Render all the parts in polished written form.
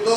2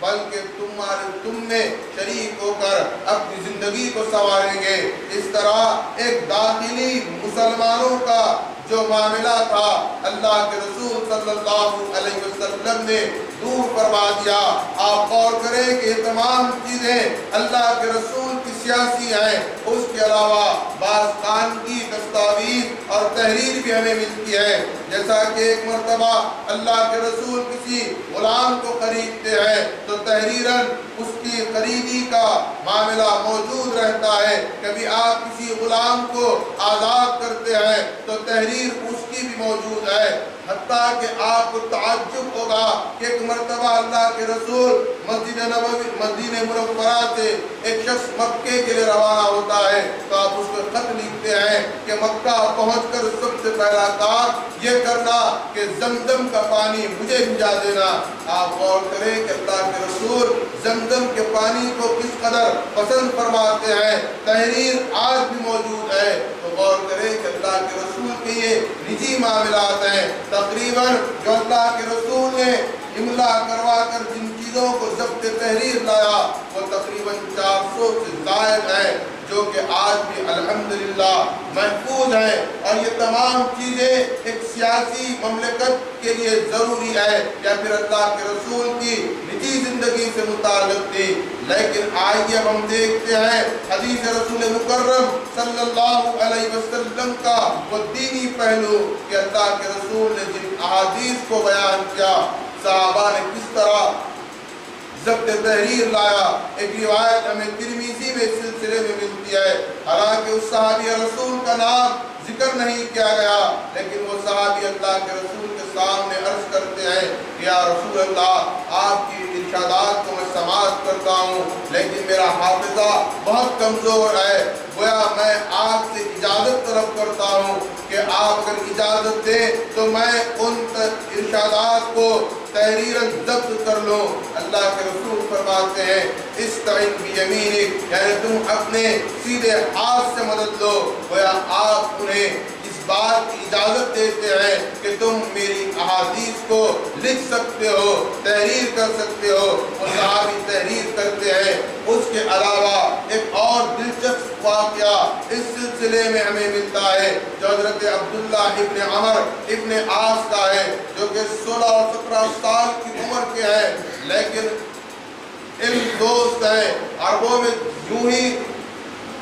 بلکہ تم میں شریک ہو کر اپنی زندگی کو سنواریں گے۔ اس طرح ایک داخلی مسلمانوں کا جو معاملہ تھا اللہ کے رسول صلی اللہ علیہ وسلم نے دور فرما دیا۔ آپ غور کریں کہ یہ تمام چیزیں اللہ کے رسول کی سیاسی ہیں، اس کے علاوہ بعض قانونی دستاویز اور تحریر بھی ہمیں ملتی ہے۔ جیسا کہ ایک مرتبہ اللہ کے رسول کسی غلام کو خریدتے ہیں تو تحریراً اس کی خریدی کا معاملہ موجود رہتا ہے۔ کبھی آپ کسی غلام کو آزاد کرتے ہیں تو تحریر اس کی بھی موجود ہے۔ حتیٰ کہ آپ کو تعجب ہوگا کہ ایک مرتبہ اللہ کے رسول مسجد نبوی مدینہ منورہ سے ایک شخص مکے کے لیے روانہ ہوتا ہے تو آپ اس کو خط لکھتے ہیں کہ مکہ پہنچ کر سب سے پہلا کام یہ کرنا کہ زمزم کا پانی مجھے بھجا دینا۔ آپ غور کریں کہ اللہ کے رسول زمزم کے پانی کو کس قدر پسند فرماتے ہیں۔ تحریر آج بھی موجود ہے تو غور کریں کہ اللہ کے رسول کے یہ نجی معاملات ہیں۔ تقریباً جو اللہ کے رسول نے املا کروا کر جن چیزوں کو ضبط تحریر لایا وہ تقریباً 400 سے زائد ہے، جو کہ آج بھی الحمدللہ محفوظ ہیں۔ اور یہ تمام چیزیں ایک سیاسی مملکت کے لیے ضروری ہے یا پھر اللہ کے رسول کی نجی زندگی سے متعلق تھی۔ لیکن آئیے اب ہم دیکھتے ہیں حدیث رسول مکرم صلی اللہ علیہ وسلم کا وہ دینی پہلو کہ اللہ کے رسول نے جن احادیث کو بیان کیا، صحابہ نے کس طرح ضبط تحریر لایا۔ ایک روایت ہمیں ترمذی میں اس سلسلے میں ملتی ہے، حالانکہ اس صحابی رسول کا نام ذکر نہیں کیا گیا، لیکن وہ صحابی اللہ کے رسول کے سامنے عرض کرتے ہیں کہ یا رسول اللہ، آپ کی ارشادات کو میں سماعت کرتا ہوں لیکن میرا حافظہ بہت کمزور ہے، گویا میں آپ سے اجازت طلب کرتا ہوں کہ آپ اگر اجازت دیں تو میں ان ارشادات کو تحریراً ضبط کر لو۔ اللہ کے رسول فرماتے ہیں استعن بیمینک، یعنی تم اپنے سیدھے ہاتھ سے مدد لو۔ گویا آپ انہیں اس بات کی اجازت دیتے ہیں کہ تم میری احادیث کو لکھ سکتے ہو، تحریر کر سکتے ہو۔ وہ صحابی تحریر کرتے ہیں۔ اس کے علاوہ ایک اور دلچسپ واقعہ اس سلسلے میں ہمیں ملتا ہے جو حضرت عبداللہ ابن عمر ابن عاص کا ہے، جو کہ 16 اور 17 سال کی عمر کے ہیں، لیکن علم دوست ہیں۔ عربوں میں یوں ہی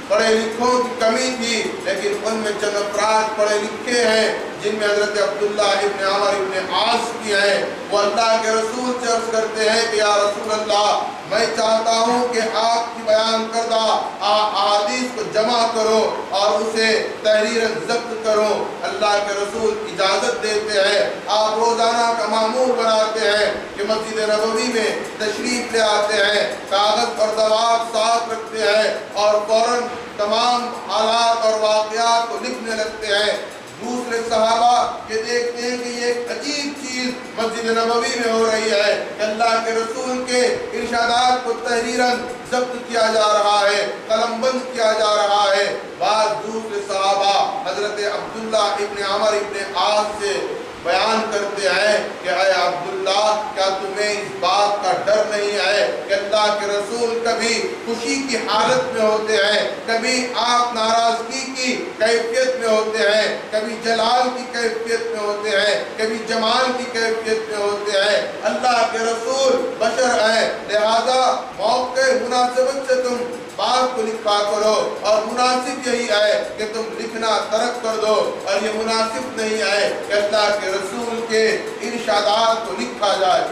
پڑھے لکھوں کی کمی تھی، لیکن ان میں چند افراد پڑھے لکھے ہیں جن میں حضرت عبداللہ ابن عمر ابن عاص کی ہیں۔ وہ اللہ کے رسول سے عرض کرتے ہیں کہ یا رسول اللہ، میں چاہتا ہوں کہ آپ کی بیان کردہ احادیث کو جمع کرو اور اسے تحریراً ضبط کرو۔ اللہ کے رسول اجازت دیتے ہیں۔ آپ روزانہ کا معمول بناتے ہیں کہ مسجد نبوی میں تشریف لے آتے ہیں، کاغذ اور دوات ساتھ رکھتے ہیں اور فوراً تمام حالات اور واقعات کو لکھنے لگتے ہیں۔ دوسرے صحابہ یہ دیکھتے ہیں کہ یہ ایک عجیب چیز مسجد نبوی میں ہو رہی ہے کہ اللہ کے رسول کے ارشادات کو تحریراً ضبط کیا جا رہا ہے، قلم بند کیا جا رہا ہے۔ بعض دوسرے صحابہ حضرت عبداللہ ابن عمر ابن عاص سے بیان کرتے ہیں کہ اے عبداللہ، کیا تمہیں اس بات کا ڈر نہیں ہے کہ اللہ کے رسول کبھی خوشی کی حالت میں ہوتے ہیں، کبھی آپ ناراضگی کی کیفیت میں ہوتے ہیں، کبھی جلال کی کیفیت میں ہوتے ہیں، کبھی جمال کی کیفیت میں ہوتے ہیں۔ اللہ کے رسول بشر ہیں، لہذا موقع مناسبت سے تم بات کو لکھا کرو، اور مناسب یہی ہے کہ تم لکھنا ترک کر دو، اور یہ مناسب نہیں ہے کہ اللہ کے رسول کے ارشادات کو لکھا جائے۔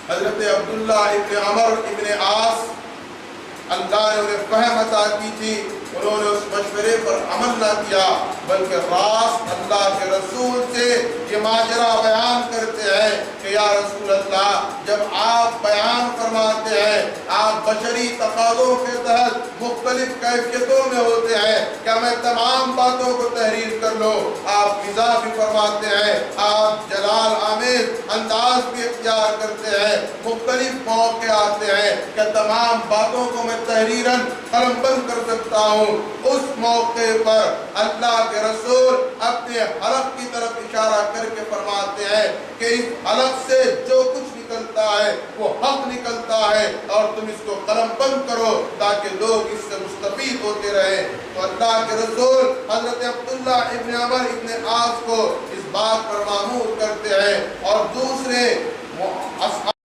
حضرت عبداللہ ابن عمر ابن عاص، اللہ نے انہیں فہم عطا کی تھی، انہوں نے اس مشورے پر عمل نہ کیا، بلکہ راست اللہ کے رسول سے یہ ماجرا بیان کرتے ہیں کہ یا رسول اللہ، جب آپ بیان فرماتے ہیں، آپ بشری تقاضوں کے تحت مختلف کیفیتوں میں ہوتے ہیں، کیا میں تمام باتوں کو تحریر کر لوں؟ آپ مزاح بھی فرماتے ہیں، آپ جلال آمیز انداز بھی اختیار کرتے ہیں، مختلف موقع آتے ہیں، کہ تمام باتوں کو میں تحریراً قلم بند کر سکتا ہوں۔ اس موقع پر اللہ کے رسول اپنے حلق کی طرف اشارہ کر کے فرماتے ہیں کہ اس حلق سے جو کچھ نکلتا ہے وہ حق نکلتا ہے اور تم اس کو قلم بند کرو تاکہ لوگ اس سے مستفید ہوتے رہیں۔ تو اللہ کے رسول حضرت عبداللہ ابن عمر ابن عاص کو اس بات پر مامور کرتے ہیں اور دوسرے